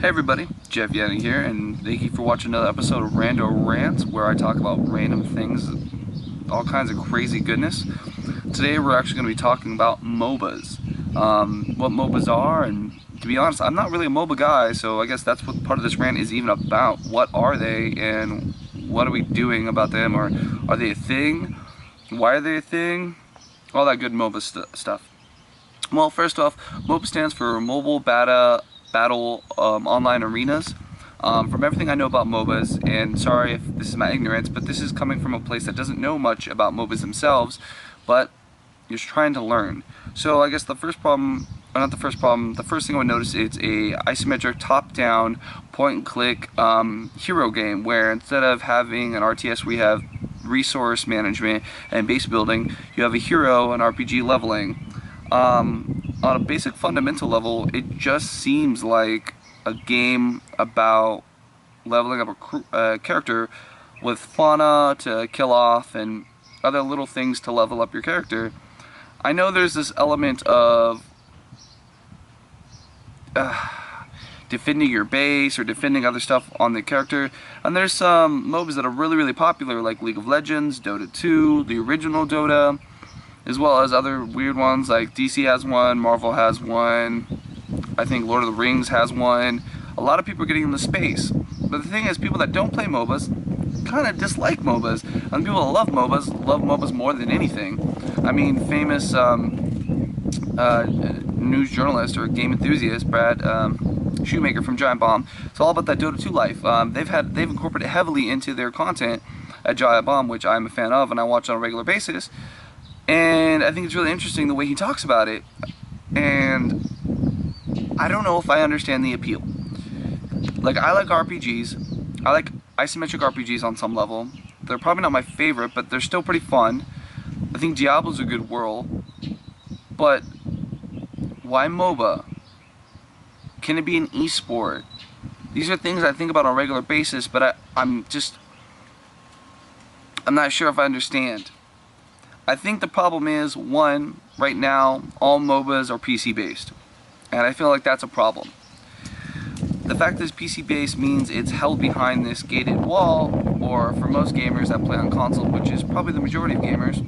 Hey everybody, Jeff Yanni here, and thank you for watching another episode of Rando Rants, where I talk about random things, all kinds of crazy goodness. Today we're actually going to be talking about MOBAs, what MOBAs are, and to be honest, I'm not really a MOBA guy, so I guess that's what part of this rant is even about. What are they, and what are we doing about them, or are they a thing? Why are they a thing? All that good MOBA stuff. Well, first off, MOBA stands for Mobile Battle Online Arenas. From everything I know about MOBAs, and sorry if this is my ignorance, but this is coming from a place that doesn't know much about MOBAs themselves, but you're trying to learn. So I guess the first problem, or not the first problem, the first thing I would notice, it's a isometric top-down point-and-click hero game, where instead of having an RTS we have resource management and base building, you have a hero and RPG leveling. On a basic fundamental level, it just seems like a game about leveling up a character with fauna to kill off and other little things to level up your character. I know there's this element of defending your base or defending other stuff on the character, and there's some MOBAs that are really popular, like League of Legends, Dota 2, the original Dota, as well as other weird ones like DC has one, Marvel has one, I think Lord of the Rings has one. A lot of people are getting into space. But the thing is, people that don't play MOBAs kind of dislike MOBAs, and people that love MOBAs more than anything. I mean, famous news journalist or game enthusiast, Brad Shoemaker from Giant Bomb, it's all about that Dota 2 life. They've incorporated heavily into their content at Giant Bomb, which I'm a fan of and I watch on a regular basis. And I think it's really interesting the way he talks about it, and I don't know if I understand the appeal. Like, I like RPGs, I like isometric RPGs on some level. They're probably not my favorite, but they're still pretty fun. I think Diablo's a good whirl, but why MOBA? Can it be an esport? These are things I think about on a regular basis, but I'm not sure if I understand. I think the problem is, one, right now, all MOBAs are PC based, and I feel like that's a problem. The fact that it's PC based means it's held behind this gated wall, or for most gamers that play on console, which is probably the majority of gamers,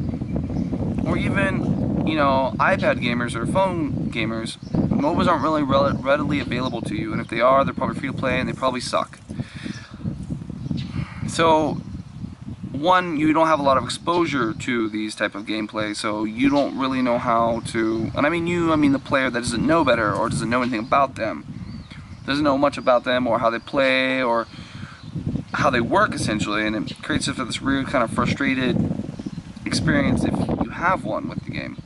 or even, you know, iPad gamers or phone gamers, MOBAs aren't really readily available to you, and if they are, they're probably free to play and they probably suck. So, one, you don't have a lot of exposure to these type of gameplay, so you don't really know how to, and I mean the player that doesn't know better or doesn't know anything about them, doesn't know much about them or how they play or how they work essentially, and it creates this weird kind of frustrated experience if you have one with the game.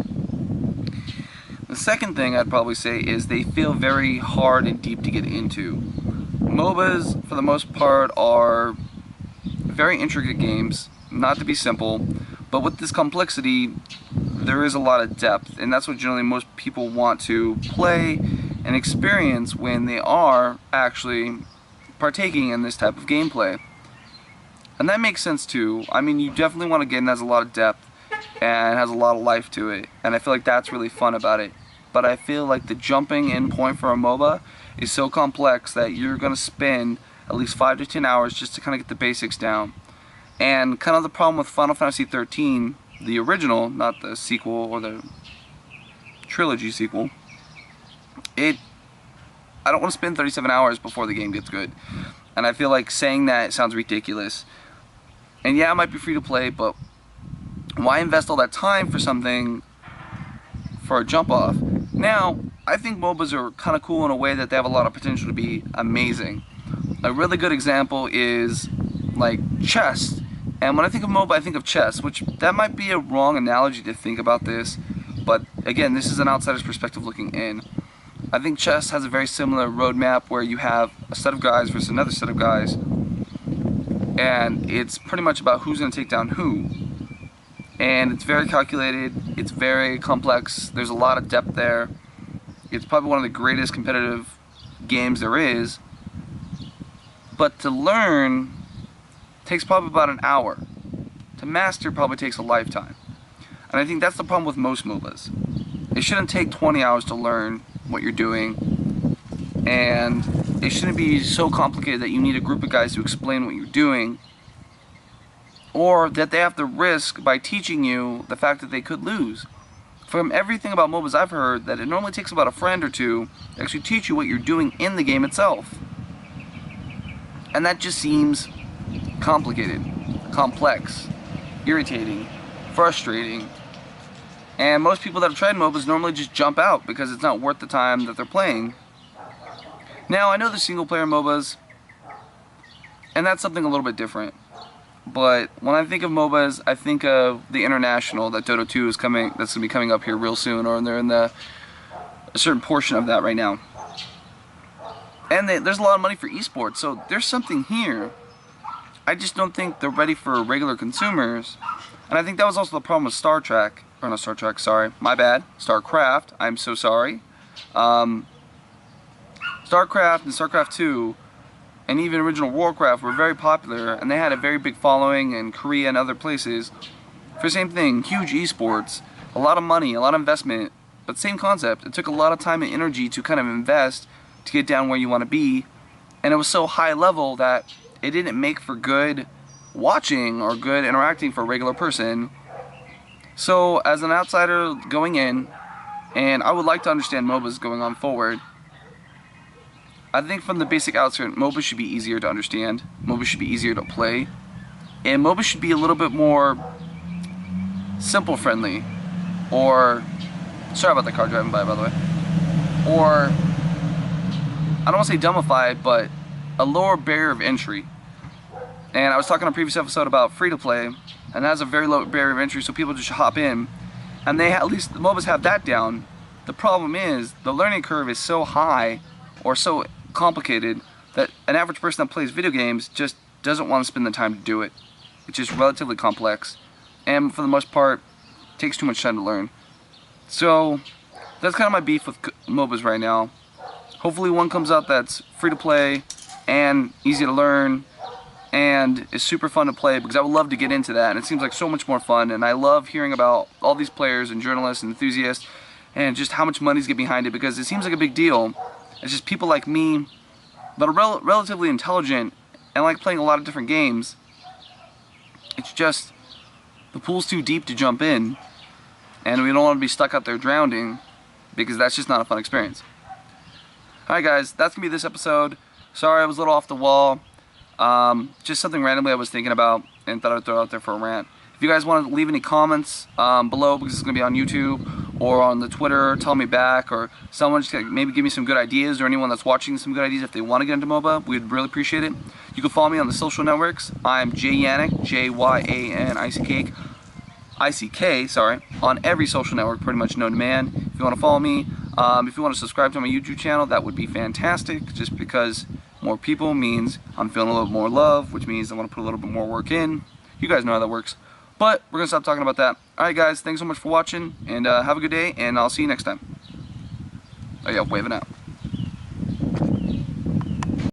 The second thing I'd probably say is they feel very hard and deep to get into. MOBAs, for the most part, are very intricate games, not to be simple, but with this complexity there is a lot of depth, and that's what generally most people want to play and experience when they are actually partaking in this type of gameplay. And that makes sense too. I mean, you definitely want a game that has a lot of depth and has a lot of life to it, and I feel like that's really fun about it. But I feel like the jumping in point for a MOBA is so complex that you're going to spend at least 5 to 10 hours just to kind of get the basics down. And kind of the problem with Final Fantasy 13, the original, not the sequel or the trilogy sequel, I don't want to spend 37 hours before the game gets good. And I feel like saying that sounds ridiculous. And yeah, it might be free to play, but why invest all that time for something for a jump off? Now, I think MOBAs are kind of cool in a way that they have a lot of potential to be amazing. A really good example is like chess, and when I think of MOBA I think of chess, which that might be a wrong analogy to think about this, but again, this is an outsider's perspective looking in. I think chess has a very similar roadmap where you have a set of guys versus another set of guys, and it's pretty much about who's going to take down who, and it's very calculated, it's very complex, there's a lot of depth there. It's probably one of the greatest competitive games there is. But to learn takes probably about an hour. To master probably takes a lifetime. And I think that's the problem with most MOBAs. It shouldn't take 20 hours to learn what you're doing. And it shouldn't be so complicated that you need a group of guys to explain what you're doing, or that they have to risk by teaching you the fact that they could lose. From everything about MOBAs I've heard, that it normally takes about a friend or two to actually teach you what you're doing in the game itself. And that just seems complicated, complex, irritating, frustrating. And most people that have tried MOBAs normally just jump out because it's not worth the time that they're playing. Now, I know there's single player MOBAs, and that's something a little bit different. But when I think of MOBAs, I think of the International that Dota 2 is coming, that's going to be coming up here real soon, or they're in a certain portion of that right now. And there's a lot of money for esports, so there's something here. I just don't think they're ready for regular consumers. And I think that was also the problem with StarCraft, my bad, StarCraft, I'm so sorry. StarCraft and StarCraft 2 and even original Warcraft were very popular, and they had a very big following in Korea and other places for the same thing, huge esports, a lot of money, a lot of investment, but same concept. It took a lot of time and energy to kind of invest to get down where you want to be, and it was so high level that it didn't make for good watching or good interacting for a regular person. So as an outsider going in, and I would like to understand MOBAs going on forward, I think from the basic outset, MOBAs should be easier to understand, MOBAs should be easier to play, and MOBAs should be a little bit more simple friendly, or, sorry about the car driving by the way, or, I don't want to say dumbified, but a lower barrier of entry. And I was talking on a previous episode about free-to-play, and that has a very low barrier of entry, so people just hop in, and they at least the MOBAs have that down. The problem is the learning curve is so high, or so complicated, that an average person that plays video games just doesn't want to spend the time to do it. It's just relatively complex, and for the most part, it takes too much time to learn. So that's kind of my beef with MOBAs right now. Hopefully one comes out that's free to play and easy to learn and is super fun to play, because I would love to get into that, and it seems like so much more fun, and I love hearing about all these players and journalists and enthusiasts and just how much money's get behind it, because it seems like a big deal. It's just people like me that are relatively intelligent and like playing a lot of different games. It's just the pool's too deep to jump in, and we don't want to be stuck out there drowning, because that's just not a fun experience. Alright guys, that's going to be this episode. Sorry I was a little off the wall. Just something randomly I was thinking about and thought I'd throw out there for a rant. If you guys want to leave any comments below, because it's going to be on YouTube or on the Twitter, tell me back, or someone just maybe give me some good ideas, or anyone that's watching some good ideas if they want to get into MOBA, we'd really appreciate it. You can follow me on the social networks. I'm Jayanick, J-Y-A-N-I-C-K, sorry, on every social network pretty much known to man. If you want to follow me, if you want to subscribe to my YouTube channel, that would be fantastic, just because more people means I'm feeling a little more love, which means I want to put a little bit more work in. You guys know how that works. But we're going to stop talking about that. Alright guys, thanks so much for watching, and have a good day, and I'll see you next time. Oh yeah, waving out.